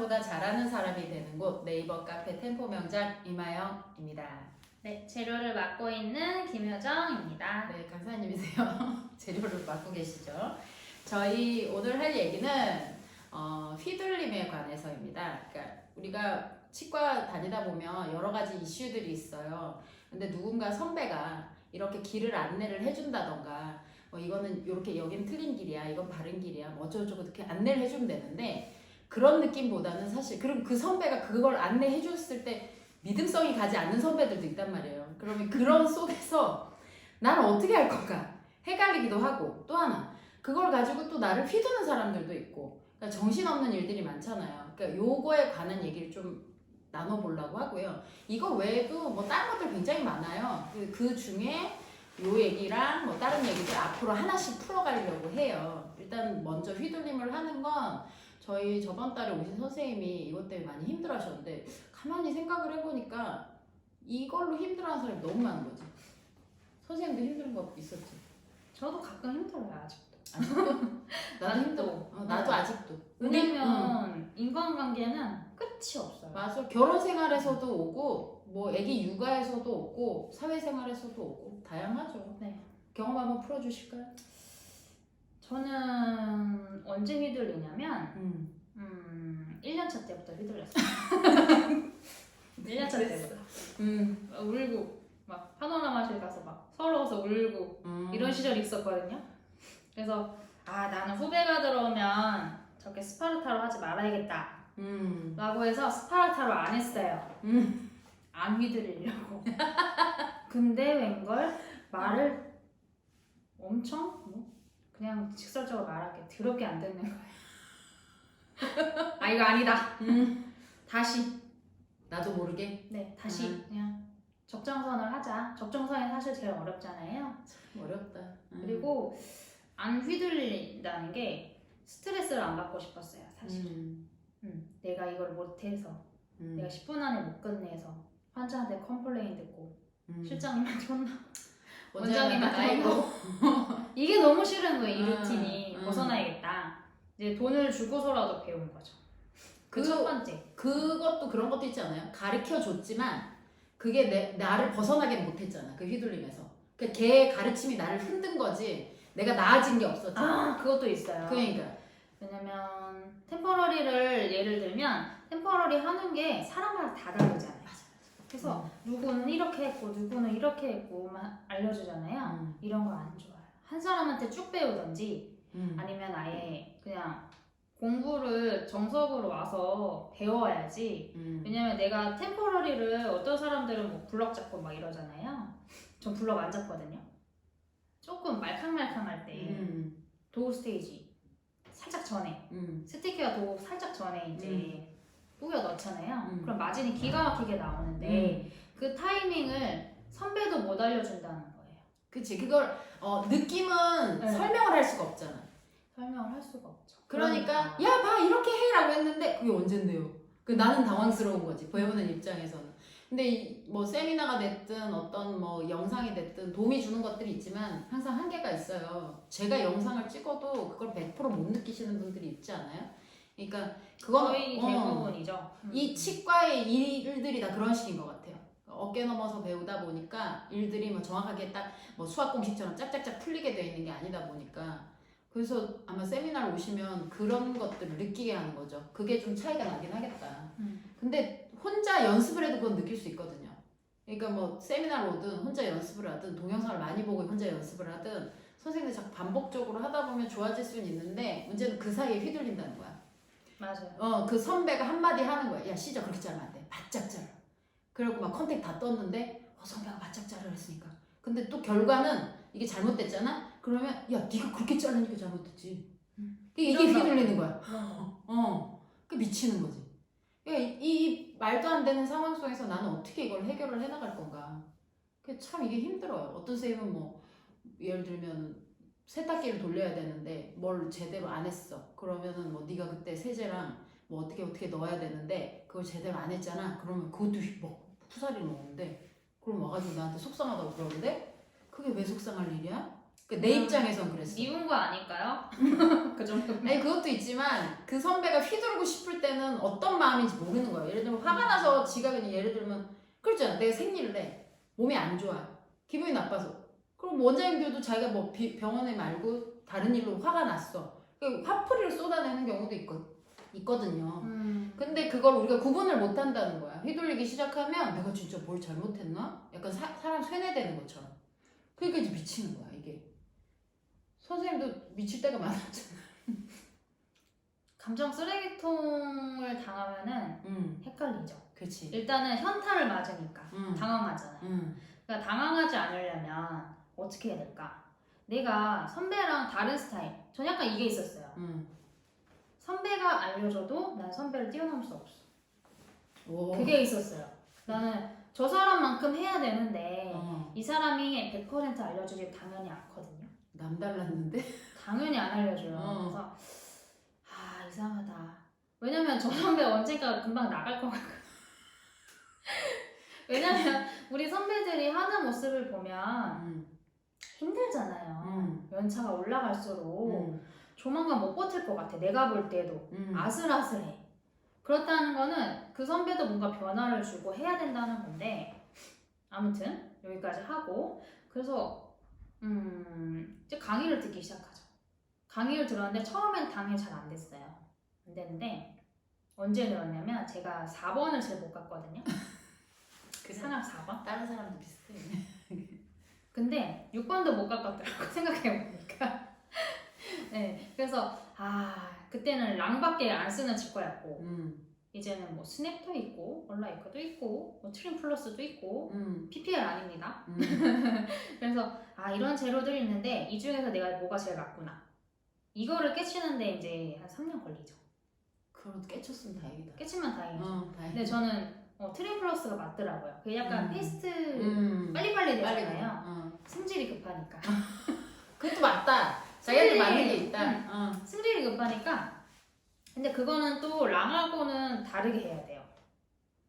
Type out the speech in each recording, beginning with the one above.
나보다 잘하는 사람이 되는 곳 네이버 카페 템포 명장 이마영입니다. 네, 재료를 맡고 있는 김효정입니다. 네, 강사님이세요. 재료를 맡고 계시죠. 저희 오늘 할 얘기는 휘둘림에 관해서입니다. 그러니까 우리가 치과 다니다 보면 여러 가지 이슈들이 있어요. 근데 누군가 선배가 이렇게 길을 안내를 해준다던가 이거는 이렇게 여긴 틀린 길이야, 이건 바른 길이야, 뭐 어쩌고저쩌고 이렇게 안내를 해주면 되는데 그런 느낌보다는 사실 그럼 그 선배가 그걸 안내해 줬을 때 믿음성이 가지 않는 선배들도 있단 말이에요. 그러면 그런 속에서 나는 어떻게 할 건가 헷갈리기도 하고, 또 하나 그걸 가지고 또 나를 휘두는 사람들도 있고, 그러니까 정신없는 일들이 많잖아요. 그러니까 요거에 관한 얘기를 좀 나눠보려고 하고요. 이거 외에도 뭐 다른 것들 굉장히 많아요. 그 중에 요 얘기랑 뭐 다른 얘기들 앞으로 하나씩 풀어가려고 해요. 일단 먼저 휘둘림을 하는 건 저희 저번 달에 오신 선생님이 이것 때문에 많이 힘들어 하셨는데, 가만히 생각을 해보니까 이걸로 힘들어하는 사람이 너무 많은 거지. 선생님도 힘든 거 있었지? 저도 가끔 힘들어요, 아직도. 나도 힘들어. 나도 아직도. 왜냐면 인간관계는 끝이 없어요. 맞아. 결혼 생활에서도 오고, 뭐 애기 육아에서도 오고, 사회생활에서도 오고, 다양하죠. 네. 경험 한번 풀어주실까요? 저는 언제 휘둘리냐면 1년차 때부터 휘둘렸어요. 1년차 때부터. 울고 막 파노라마실 가서 막 서러워서 울고 이런 시절이 있었거든요. 그래서 나는 후배가 들어오면 저렇게 스파르타로 하지 말아야겠다 라고 해서 스파르타로 안 했어요. 안 휘둘리려고. 근데 웬걸 말을 엄청 그냥 직설적으로 말할게 더럽게 안 듣는 거예요. 이거 아니다. 다시. 나도 모르게. 네, 다시 그냥 적정선을 하자. 적정선이 사실 제일 어렵잖아요. 참 어렵다. 그리고 안 휘둘린다는 게 스트레스를 안 받고 싶었어요, 사실. 내가 이걸 못해서 내가 10분 안에 못 끝내서 환자한테 컴플레인 듣고 실장님한테 혼나고 원장님한테 혼나고 이게 너무 싫은 거예요. 이 루틴이 벗어나야겠다. 이제 돈을 주고서라도 배운 거죠. 그 첫 번째. 그것도 그런 것도 있지 않아요? 가르쳐 줬지만 그게 나를 벗어나게 못했잖아. 그 휘둘림에서. 걔 가르침이 나를 흔든 거지 내가 나아진 게 없었잖아. 그것도 있어요. 그러니까. 왜냐면 템퍼러리를 예를 들면 템퍼러리 하는 게 사람마다 다 다르잖아요. 그래서 누구는 이렇게 했고 누구는 이렇게 했고 알려주잖아요. 이런 거 안 좋아요. 한 사람한테 쭉 배우던지 아니면 아예 그냥 공부를 정석으로 와서 배워야지. 왜냐면 내가 템포러리를 어떤 사람들은 뭐 블럭 잡고 막 이러잖아요. 전 블럭 안 잡거든요. 조금 말캉말캉할 때 도우 스테이지 살짝 전에 스티키가 도우 살짝 전에 이제 뿌려 넣잖아요. 그럼 마진이 기가 막히게 나오는데 그 타이밍을 선배도 못 알려준다는 거예요. 그치. 그걸 느낌은 설명을 할 수가 없잖아. 설명을 할 수가 없죠. 그러니까 야 봐 이렇게 해라고 했는데 그게 언젠데요. 나는 당황스러운 거지, 배우는 입장에서는. 근데 뭐 세미나가 됐든 어떤 뭐 영상이 됐든 도움이 주는 것들이 있지만 항상 한계가 있어요. 제가 영상을 찍어도 그걸 100%못 느끼시는 분들이 있지 않아요? 그러니까 그건 거의 대부분이죠. 이 치과의 일들이 다 그런 식인 것 같아요. 어깨 넘어서 배우다 보니까 일들이 뭐 정확하게 딱 뭐 수학 공식처럼 짝짝짝 풀리게 되어 있는 게 아니다 보니까, 그래서 아마 세미나를 오시면 그런 것들을 느끼게 하는 거죠. 그게 좀 차이가 나긴 하겠다. 근데 혼자 연습을 해도 그건 느낄 수 있거든요. 그러니까 뭐 세미나를 오든 혼자 연습을 하든 동영상을 많이 보고 혼자 연습을 하든 선생님들이 자꾸 반복적으로 하다 보면 좋아질 수는 있는데, 문제는 그 사이에 휘둘린다는 거야. 맞아요. 그 선배가 한마디 하는 거야. 야 시작 그렇게 자르면 안 돼. 바짝 자르. 그리고 막 컨택 다 떴는데 선배가 바짝 자르라 했으니까. 근데 또 결과는 이게 잘못됐잖아? 그러면 야 네가 그렇게 자르니까 잘못됐지. 이게 휘둘리는 거야. 그 미치는 거지. 그러니까 이 말도 안 되는 상황 속에서 나는 어떻게 이걸 해결을 해나갈 건가. 참 이게 힘들어요. 어떤 선생님은 뭐 예를 들면 세탁기를 돌려야 되는데 뭘 제대로 안 했어. 그러면은 뭐 네가 그때 세제랑 뭐 어떻게 넣어야 되는데 그걸 제대로 안 했잖아. 그러면 그것도 뭐 푸사리를 먹는데, 그럼 와가지고 나한테 속상하다고 그러는데 그게 왜 속상할 일이야? 내 입장에선 그랬어. 미운 거 아닐까요? 그 정도. 아니 그것도 있지만 그 선배가 휘두르고 싶을 때는 어떤 마음인지 모르는 거예요. 예를 들면 화가 나서 지가 그냥 예를 들면 그렇잖아. 내가 생리를 해. 몸이 안 좋아. 기분이 나빠서. 그럼 원장님들도 자기가 뭐 병원에 말고 다른 일로 화가 났어. 그 화풀이를 쏟아내는 경우도 있거든요. 근데 그걸 우리가 구분을 못 한다는 거야. 휘둘리기 시작하면 내가 진짜 뭘 잘못했나? 약간 사람 쇠뇌되는 것처럼. 그러니까 이제 미치는 거야, 이게. 선생님도 미칠 때가 많았잖아. 감정 쓰레기통을 당하면은 헷갈리죠. 그렇지. 일단은 현타를 맞으니까 당황하잖아요. 그러니까 당황하지 않으려면 어떻게 해야 될까? 내가 선배랑 다른 스타일. 전 약간 이게 있었어요. 선배가 알려줘도 난 선배를 뛰어넘을 수 없어. 오. 그게 있었어요. 나는 저 사람만큼 해야 되는데 이 사람이 100% 알려주길 당연히 않거든요. 남달랐는데? 당연히 안 알려줘요. 그래서 이상하다. 왜냐면 저 선배 언젠가 금방 나갈 것 같고. 왜냐면 우리 선배들이 하는 모습을 보면 힘들잖아요. 연차가 올라갈수록 조만간 못 버틸 것 같아. 내가 볼 때도 아슬아슬해. 그렇다는 거는 그 선배도 뭔가 변화를 주고 해야 된다는 건데 아무튼 여기까지 하고 그래서 이제 강의를 듣기 시작하죠. 강의를 들었는데 처음엔 당연히 잘 안 됐어요. 안 되는데 언제 들었냐면 제가 4번을 제일 못 갔거든요. 상학 4번? 다른 사람도 비슷해. 근데 6번도 못 갔더라고 생각해보니까. 네, 그래서 그때는 랑밖에 안 쓰는 치과였고 이제는 뭐 스냅도 있고 얼라이커도 있고 뭐 트림 플러스도 있고 PPL 아닙니다. 그래서 이런 재료들이 있는데 이 중에서 내가 뭐가 제일 맞구나 이거를 깨치는데 이제 한 3년 걸리죠. 그럼 깨쳤으면 다행이다. 깨치면 다행이죠. 다행이다. 근데 저는 트림 플러스가 맞더라고요. 그게 약간 페이스트 빨리빨리 되잖아요. 승질이 급하니까. 그것도 맞다. 자기한테 맞는 게 있다. 승질이 급하니까. 근데 그거는 또 랑하고는 다르게 해야 돼요.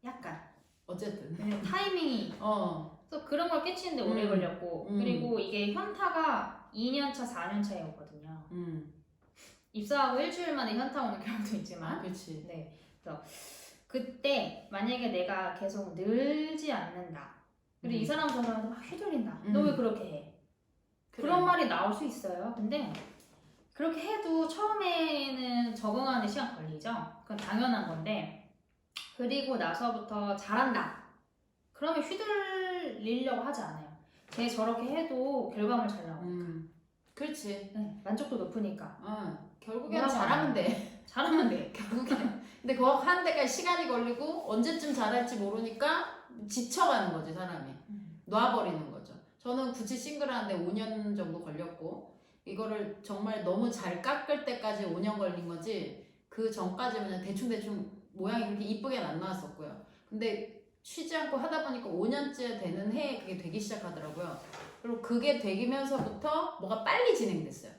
약간. 어쨌든. 타이밍이. 그래서 그런 걸 깨치는데 오래 걸렸고. 그리고 이게 현타가 2년차, 4년차에 오거든요. 입사하고 일주일 만에 현타 오는 경우도 있지만. 그렇지. 네. 그래서 그때 만약에 내가 계속 늘지 않는다. 그리고 이 사람 저 사람한테 막 휘둘린다. 너 왜 그렇게 해? 그런 말이 나올 수 있어요. 근데 그렇게 해도 처음에는 적응하는 데 시간 걸리죠. 그건 당연한 건데 그리고 나서부터 잘한다. 그러면 휘둘리려고 하지 않아요. 쟤 저렇게 해도 결과물 잘 나오니까. 그렇지. 네, 만족도 높으니까. 결국엔 잘하면 돼. 잘하면 돼. 결국엔. 근데 그거 하는 데까지 시간이 걸리고 언제쯤 잘할지 모르니까 지쳐가는 거지 사람이. 놔버리는 거죠. 저는 굳이 싱글 하는데 5년 정도 걸렸고 이거를 정말 너무 잘 깎을 때까지 5년 걸린 거지 그 전까지는 그냥 대충대충 모양이 그렇게 이쁘게 안 나왔었고요. 근데 쉬지 않고 하다 보니까 5년째 되는 해에 그게 되기 시작하더라고요. 그리고 그게 되면서부터 뭐가 빨리 진행됐어요.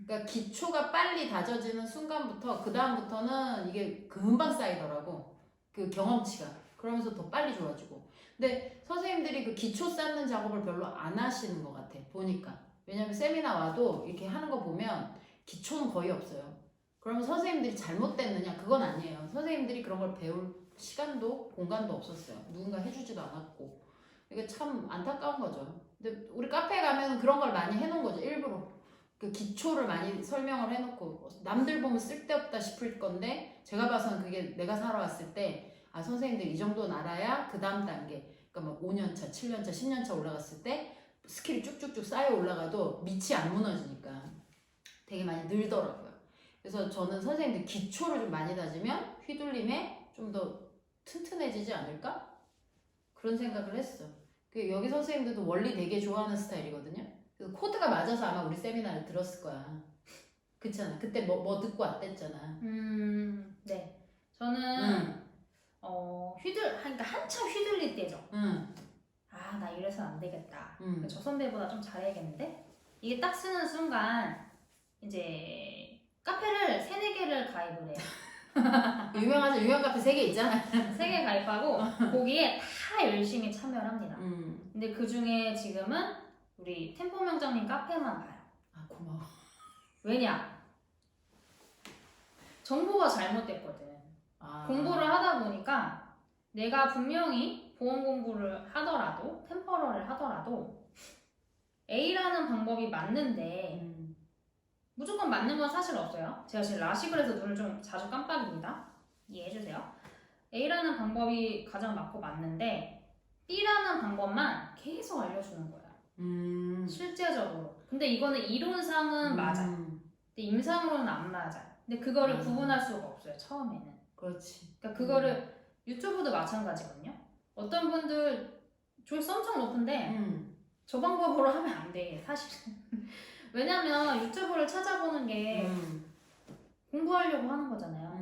그러니까 기초가 빨리 다져지는 순간부터 그 다음부터는 이게 금방 쌓이더라고. 그 경험치가. 그러면서 더 빨리 좋아지고. 근데 선생님들이 그 기초 쌓는 작업을 별로 안 하시는 것 같아. 보니까. 왜냐면 세미나 와도 이렇게 하는 거 보면 기초는 거의 없어요. 그러면 선생님들이 잘못됐느냐? 그건 아니에요. 선생님들이 그런 걸 배울 시간도 공간도 없었어요. 누군가 해주지도 않았고. 이게 참 안타까운 거죠. 근데 우리 카페에 가면 그런 걸 많이 해놓은 거죠. 일부러. 그 기초를 많이 설명을 해놓고 남들 보면 쓸데없다 싶을 건데 제가 봐서는 그게 내가 살아왔을 때 선생님들 이 정도는 알아야 그 다음 단계 그러니까 막 5년차, 7년차, 10년차 올라갔을 때 스킬이 쭉쭉쭉 쌓여 올라가도 밑이 안 무너지니까 되게 많이 늘더라고요. 그래서 저는 선생님들 기초를 좀 많이 다지면 휘둘림에 좀 더 튼튼해지지 않을까? 그런 생각을 했어. 여기 선생님들도 원리 되게 좋아하는 스타일이거든요. 그래서 코드가 맞아서 아마 우리 세미나를 들었을 거야. 그렇잖아. 그때 뭐 듣고 왔댔잖아. 네. 저는 그러니까 한참 휘둘릴 때죠. 나 이래서는 안 되겠다. 저 선배보다 좀 잘해야겠는데? 이게 딱 쓰는 순간 이제 카페를 3-4개를 가입을 해요. 유명하죠. 유명 카페 3개 있잖아. 3개 가입하고 거기에 다 열심히 참여를 합니다. 근데 그 중에 지금은 우리 템포 명장님 카페만 봐요. 고마워. 왜냐? 정보가 잘못됐거든. 보니까 내가 분명히 보험 공부를 하더라도 템퍼러를 하더라도 A라는 방법이 맞는데 무조건 맞는 건 사실 없어요. 제가 지금 라식을 해서 눈을 좀 자주 깜빡입니다. 이해해주세요. A라는 방법이 가장 맞고 맞는데 B라는 방법만 계속 알려주는 거예요. 실제적으로. 근데 이거는 이론상은 맞아요. 근데 임상으로는 안 맞아요. 근데 그거를 구분할 수가 없어요. 처음에는. 그렇지. 그러니까 그거를 유튜브도 마찬가지거든요. 어떤 분들 조회수 엄청 높은데 저 방법으로 하면 안 돼. 사실은. 왜냐면 유튜브를 찾아보는 게 공부하려고 하는 거잖아요.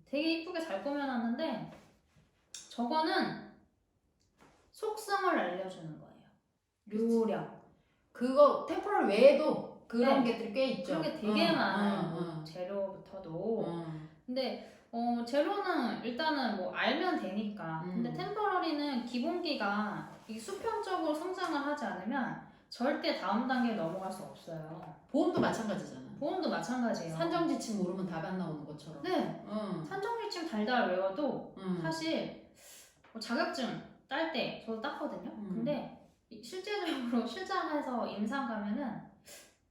되게 이쁘게 잘 꾸며놨는데 저거는 속성을 알려주는 거예요. 요령. 그거 템포럴 외에도 그런 네. 게들이 꽤 있죠. 그런 게 되게 많아요. 재료부터도. 근데 재료는 일단은 뭐 알면 되니까. 근데 템퍼러리는 기본기가 이 수평적으로 성장을 하지 않으면 절대 다음 단계에 넘어갈 수 없어요. 보험도 마찬가지잖아. 보험도 마찬가지예요. 산정지침 모르면 답 안 나오는 것처럼. 네. 산정지침 달달 외워도 사실 뭐 자격증 딸 때 저도 땄거든요. 근데 실제적으로 실장에서 임상 가면은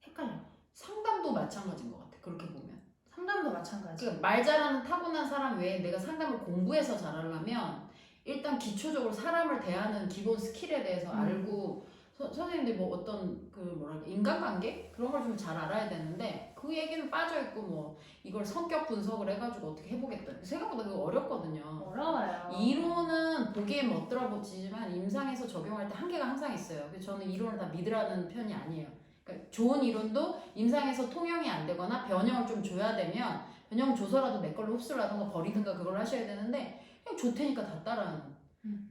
헷갈려요. 상담도 마찬가지인 것 같아. 그렇게 보면. 상담도 마찬가지. 그러니까 말 잘하는 타고난 사람 외에 내가 상담을 공부해서 잘하려면 일단 기초적으로 사람을 대하는 기본 스킬에 대해서 알고 선생님들이 뭐 어떤 그 뭐랄까 인간관계 그런 걸 좀 잘 알아야 되는데 그 얘기는 빠져 있고 뭐 이걸 성격 분석을 해가지고 어떻게 해보겠다 생각보다 그거 어렵거든요. 어려워요. 이론은 보기엔 멋들어 보이지만 임상에서 적용할 때 한계가 항상 있어요. 그래서 저는 이론을 다 믿으라는 편이 아니에요. 그러니까 좋은 이론도 임상에서 통용이 안 되거나 변형을 좀 줘야 되면 변형 줘서라도 내 걸로 흡수를 하던가 버리든가 그걸 하셔야 되는데 그냥 좋다니까 다 따라하는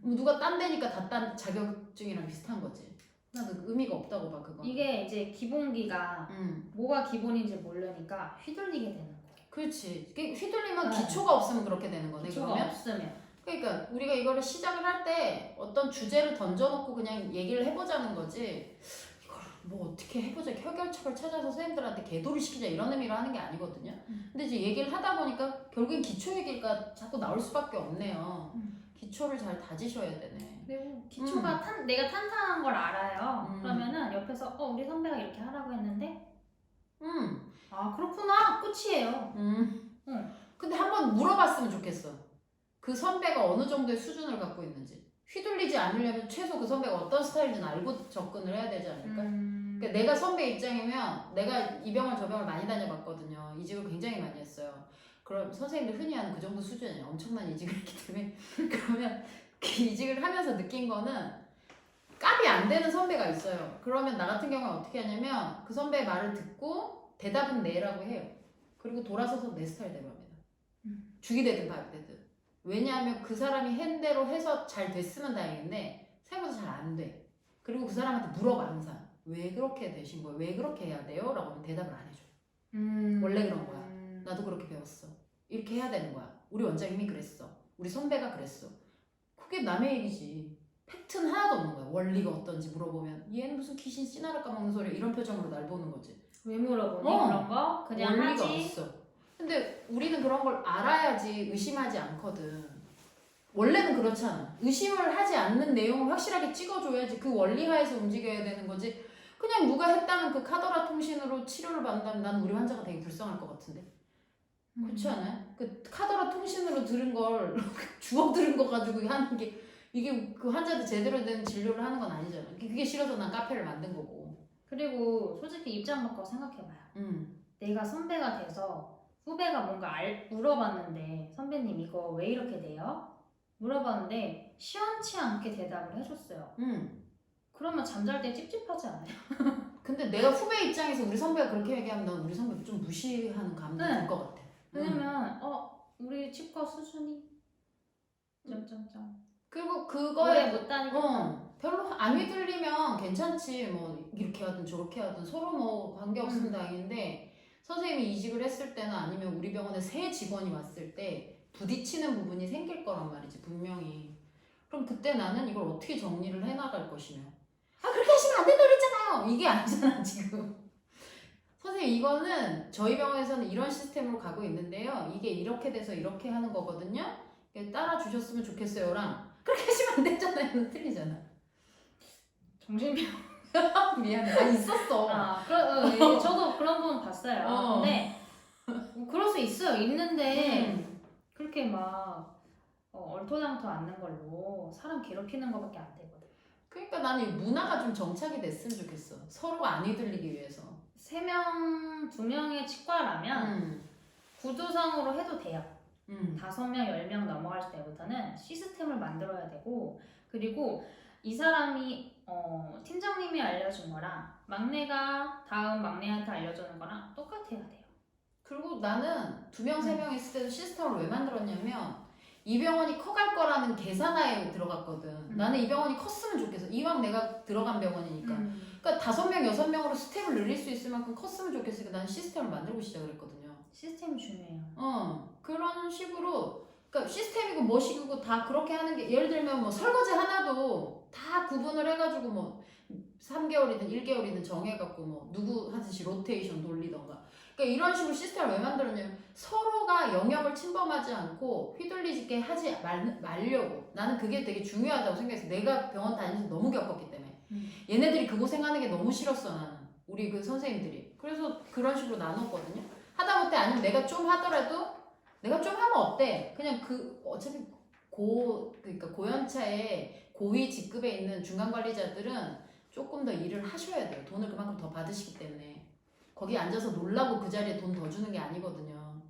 뭐 누가 딴 데니까 다 딴 자격증이랑 비슷한 거지. 나도 의미가 없다고 봐 그거. 이게 이제 기본기가 뭐가 기본인지 모르니까 휘둘리게 되는 거예요. 그렇지. 휘둘리면 네. 기초가 없으면 그렇게 되는 거네. 기초가 그러면? 없으면. 그러니까 우리가 이거를 시작을 할 때 어떤 주제를 던져놓고 그냥 얘기를 해보자는 거지 이걸 뭐 어떻게 해보자 혈결책을 찾아서 선생님들한테 개도를 시키자 이런 의미로 하는 게 아니거든요. 근데 이제 얘기를 하다 보니까 결국엔 기초 얘기가 자꾸 나올 수밖에 없네요. 기초를 잘 다지셔야 되네. 그리고 기초가 내가 탄탄한 걸 알아요. 그러면은 옆에서 우리 선배가 이렇게 하라고 했는데 아 그렇구나 끝이에요. 근데 한번 물어봤으면 좋겠어. 그 선배가 어느 정도의 수준을 갖고 있는지. 휘둘리지 않으려면 최소 그 선배가 어떤 스타일인지는 알고 접근을 해야 되지 않을까? 그러니까 내가 선배 입장이면 내가 이 병을 저 병을 많이 다녀봤거든요. 이직을 굉장히 많이 했어요. 그럼 선생님들 흔히 하는 그 정도 수준이에요. 엄청난 이직을 했기 때문에 그러면 그 이직을 하면서 느낀 거는 값이 안 되는 선배가 있어요. 그러면 나 같은 경우는 어떻게 하냐면 그 선배의 말을 듣고 대답은 내라고 해요. 그리고 돌아서서 내 스타일대로 합니다. 죽이 되든 밥이 되든. 왜냐하면 그 사람이 한 대로 해서 잘 됐으면 다행인데 생각보다 잘 안 돼. 그리고 그 사람한테 물어봐 항상. 왜 그렇게 되신 거예요? 왜 그렇게 해야 돼요? 라고 하면 대답을 안 해줘. 원래 그런 거야. 나도 그렇게 배웠어. 이렇게 해야 되는 거야. 우리 원장님이 그랬어. 우리 선배가 그랬어. 그게 남의 얘기지. 팩트는 하나도 없는 거야. 원리가 어떤지 물어보면 얘는 무슨 귀신 씨나라 까먹는 소리야. 이런 표정으로 날 보는 거지. 왜 물어보니 그런 거? 그냥 원리가 하지. 없어. 근데 우리는 그런 걸 알아야지 의심하지 않거든. 원래는 그렇잖아. 의심을 하지 않는 내용을 확실하게 찍어줘야지 그 원리하에서 움직여야 되는 거지. 그냥 누가 했다는 그 카더라 통신으로 치료를 받는다면 나는 우리 환자가 되게 불쌍할 것 같은데. 그렇지 않아요? 그 카더라 통신으로 들은 걸 주워 들은 거 가지고 하는 게 이게 그 환자들 제대로 된 진료를 하는 건 아니잖아. 그게 싫어서 난 카페를 만든 거고. 그리고 솔직히 입장 바꿔 생각해봐요. 내가 선배가 돼서 후배가 뭔가 물어봤는데 선배님 이거 왜 이렇게 돼요? 물어봤는데 시원치 않게 대답을 해줬어요. 그러면 잠잘 때 찝찝하지 않아요? 근데 내가 후배 입장에서 우리 선배가 그렇게 얘기하면 난 우리 선배 좀 무시하는 감정이 들 것 같아. 왜냐면 우리 치과 수준이 점점점 그리고 그거에 못 다니겠다. 별로 안 휘둘리면 괜찮지. 뭐 이렇게 하든 저렇게 하든 서로 뭐 관계없으면 다행인데 선생님이 이직을 했을 때나 아니면 우리 병원에 새 직원이 왔을 때 부딪히는 부분이 생길 거란 말이지 분명히. 그럼 그때 나는 이걸 어떻게 정리를 해나갈 것이며 그렇게 하시면 안 된다 그랬잖아요. 이게 아니잖아 지금. 선생님 이거는 저희 병원에서는 이런 시스템으로 가고 있는데요. 이게 이렇게 돼서 이렇게 하는 거거든요. 따라 주셨으면 좋겠어요랑 그렇게 하시면 안 되잖아요. 틀리잖아. 정신병. 미안해. 아 있었어. 예, 저도 그런 분 봤어요. 어. 근데 뭐 그럴 수 있어요. 있는데 음. 그렇게 막 얼토당토 않는 걸로 사람 괴롭히는 것밖에 안 되거든. 그러니까 나는 이 문화가 좀 정착이 됐으면 좋겠어. 서로가 안 휘둘리기 위해서. 3명, 2명의 치과라면 구두상으로 해도 돼요. 5명, 10명 넘어갈 때부터는 시스템을 만들어야 되고, 그리고 이 사람이 팀장님이 알려준 거랑 막내가 다음 막내한테 알려주는 거랑 똑같아야 돼요. 그리고 나는 2명, 3명 있을 때도 시스템을 왜 만들었냐면 이 병원이 커갈 거라는 계산하에 들어갔거든. 나는 이 병원이 컸으면 좋겠어. 이왕 내가 들어간 병원이니까. 그러니까 5명, 6명으로 스텝을 늘릴 수 있을 만큼 컸으면 좋겠으니까 나는 시스템을 만들고 시작을 했거든요. 시스템이 중요해요. 그런 식으로 그러니까 시스템이고 뭐시고 다 그렇게 하는 게 예를 들면 뭐 설거지 하나도 다 구분을 해가지고 뭐 3개월이든 1개월이든 정해갖고 뭐 누구 하듯이 로테이션 돌리던가 그러니까 이런 식으로 시스템을 왜 만들었냐면 서로가 영역을 침범하지 않고 휘둘리게 하지 말려고 나는 그게 되게 중요하다고 생각해서 내가 병원 다니면서 너무 겪었기 때문에 얘네들이 그 고생하는 게 너무 싫었어 나는 우리 그 선생님들이 그래서 그런 식으로 나눴거든요 하다못해 아니면 내가 좀 하더라도 내가 좀 하면 어때 그냥 그 어차피 그러니까 고연차에 고위 직급에 있는 중간 관리자들은 조금 더 일을 하셔야 돼요 돈을 그만큼 더 받으시기 때문에 거기 앉아서 놀라고 그 자리에 돈 더 주는 게 아니거든요.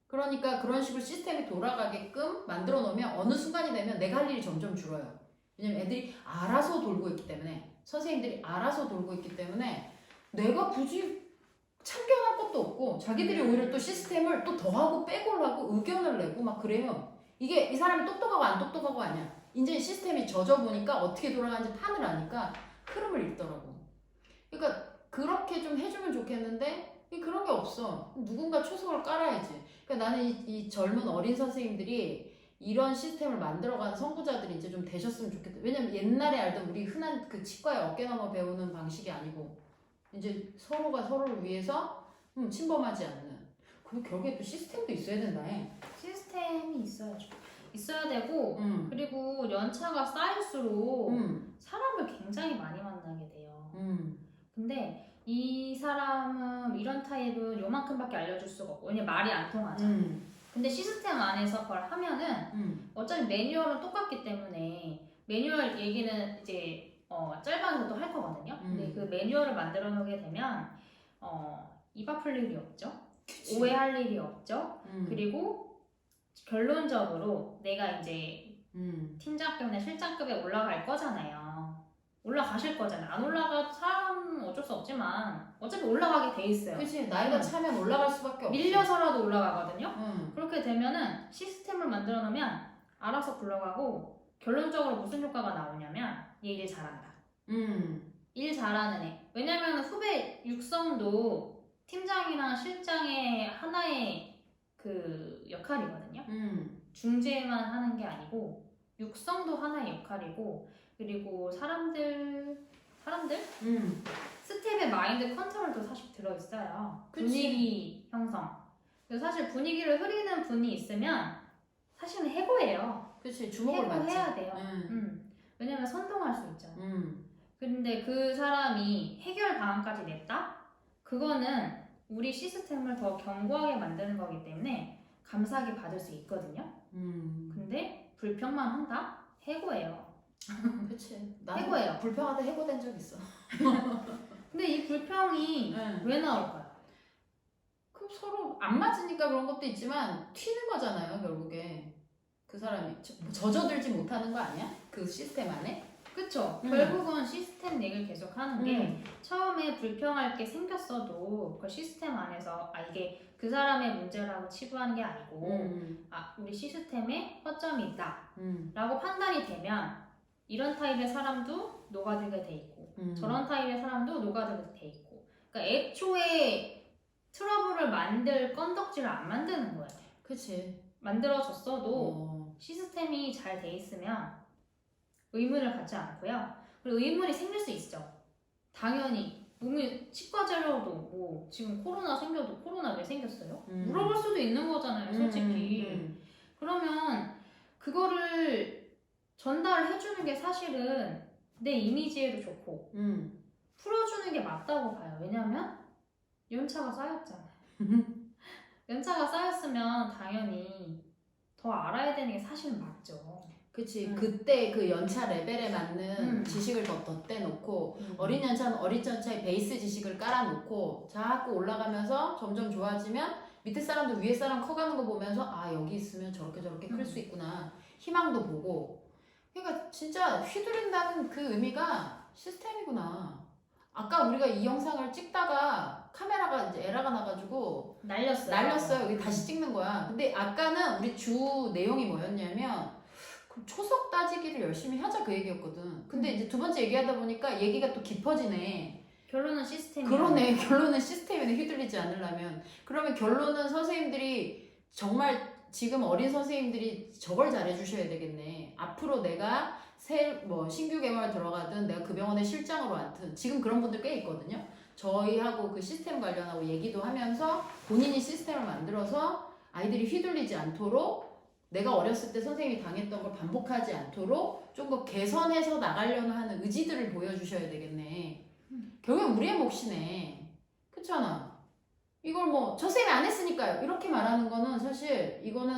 그러니까 그런 식으로 시스템이 돌아가게끔 만들어 놓으면 어느 순간이 되면 내가 할 일이 점점 줄어요. 왜냐면 애들이 알아서 돌고 있기 때문에 선생님들이 알아서 돌고 있기 때문에 내가 굳이 참견할 것도 없고 자기들이 오히려 또 시스템을 또 더하고 빼고 하고 의견을 내고 막 그래요. 이게 이 사람이 똑똑하고 안 똑똑하고 아니야. 이제 시스템이 젖어보니까 어떻게 돌아가는지 판을 아니까 흐름을 읽더라고. 그러니까 그렇게 좀 해주면 좋겠는데 그런 게 없어. 누군가 초석을 깔아야지. 그러니까 나는 이 젊은 어린 선생님들이 이런 시스템을 만들어가는 선구자들이 이제 좀 되셨으면 좋겠다. 왜냐면 옛날에 알던 우리 흔한 그 치과의 어깨너머 배우는 방식이 아니고 이제 서로가 서로를 위해서 침범하지 않는. 그리고 결국에 또 시스템도 있어야 된다 해. 시스템이 있어야죠. 있어야 되고 그리고 연차가 쌓일수록 사람을 굉장히 많이 만나게 돼요. 근데 이 사람은 이런 타입은 요만큼밖에 알려줄 수가 없고 왜냐면 말이 안 통하죠. 근데 시스템 안에서 그걸 하면은 어차피 매뉴얼은 똑같기 때문에 매뉴얼 얘기는 이제 짤방에서도 할 거거든요. 근데 그 매뉴얼을 만들어 놓게 되면 입 아플 일이 없죠. 그치. 오해할 일이 없죠. 그리고 결론적으로 내가 이제 팀장급이나 실장급에 올라갈 거잖아요. 올라가실 거잖아요. 안 올라가도 사람은 어쩔 수 없지만 어차피 올라가게 돼 있어요. 그치 나이가 차면 올라갈 수밖에 없어. 밀려서라도 올라가거든요. 그렇게 되면은 시스템을 만들어 놓으면 알아서 굴러가고 결론적으로 무슨 효과가 나오냐면 얘 일 잘한다. 일 잘하는 애. 왜냐면 후배 육성도 팀장이랑 실장의 하나의 그 역할이거든요. 중재만 하는 게 아니고 육성도 하나의 역할이고 그리고 사람들 스텝의 마인드 컨트롤도 사실 들어있어요. 그치. 분위기 형성. 그래서 사실 분위기를 흐리는 분이 있으면 사실은 해고예요. 그치 주목을 받지. 해고해야 돼요. 왜냐면 선동할 수 있잖아요. 근데 그 사람이 해결 방안까지 냈다? 그거는 우리 시스템을 더 견고하게 만드는 거기 때문에 감사하게 받을 수 있거든요. 근데 불평만 한다? 해고예요. 그치. 나도 해고예요. 불평하다 해고된 적 있어. 근데 이 불평이 왜 나올까요? 그 서로 안 맞으니까 그런 것도 있지만 튀는 거잖아요 결국에. 그 사람이 젖어들지 못하는 거 아니야? 그 시스템 안에? 그쵸. 결국은 시스템 얘기를 계속 하는 게 처음에 불평할 게 생겼어도 그 시스템 안에서 이게 그 사람의 문제라고 치부하는 게 아니고 우리 시스템에 허점이 있다 라고 판단이 되면 이런 타입의 사람도 녹아들게 돼 있고 저런 타입의 사람도 녹아들게 돼 있고 그러니까 애초에 트러블을 만들 건덕지를 안 만드는 거예요. 그치. 만들어졌어도 시스템이 잘 돼 있으면 의문을 갖지 않고요. 그리고 의문이 생길 수 있죠. 당연히 몸이 치과 재료도 뭐 지금 코로나 생겨도 코로나 왜 생겼어요? 물어볼 수도 있는 거잖아요, 솔직히. 그러면 그거를 전달을 해주는 게 사실은 내 이미지에도 좋고 풀어주는 게 맞다고 봐요. 왜냐면 연차가 쌓였잖아요. 연차가 쌓였으면 당연히 더 알아야 되는 게 사실은 맞죠. 그치. 그때 그 연차 레벨에 맞는 지식을 더 덧대놓고 어린 연차는 어린 연차의 베이스 지식을 깔아놓고 자꾸 올라가면서 점점 좋아지면 밑에 사람도 위에 사람 커가는 거 보면서 아 여기 있으면 저렇게 클 수 있구나 희망도 보고 그러니까 진짜 휘두른다는 그 의미가 시스템이구나. 아까 우리가 이 영상을 찍다가 카메라가 이제 에러가 나가지고 날렸어요. 여기 다시 찍는 거야. 근데 아까는 우리 주 내용이 뭐였냐면 그럼 초석 따지기를 열심히 하자 그 얘기였거든. 근데 이제 두 번째 얘기하다 보니까 얘기가 또 깊어지네. 결론은 시스템이야. 그러네. 결론은 시스템에 휘둘리지 않으려면. 그러면 결론은 선생님들이 정말 지금 어린 선생님들이 저걸 잘해주셔야 되겠네. 앞으로 내가 신규 개발 들어가든 내가 그 병원에 실장으로 앉든 지금 그런 분들 꽤 있거든요. 저희하고 그 시스템 관련하고 얘기도 하면서 본인이 시스템을 만들어서 아이들이 휘둘리지 않도록 내가 어렸을 때 선생님이 당했던 걸 반복하지 않도록 좀 더 개선해서 나가려는 하는 의지들을 보여주셔야 되겠네. 결국엔 우리의 몫이네. 그렇잖아. 이걸 뭐 저 쌤이 안 했으니까요. 이렇게 말하는 거는 사실 이거는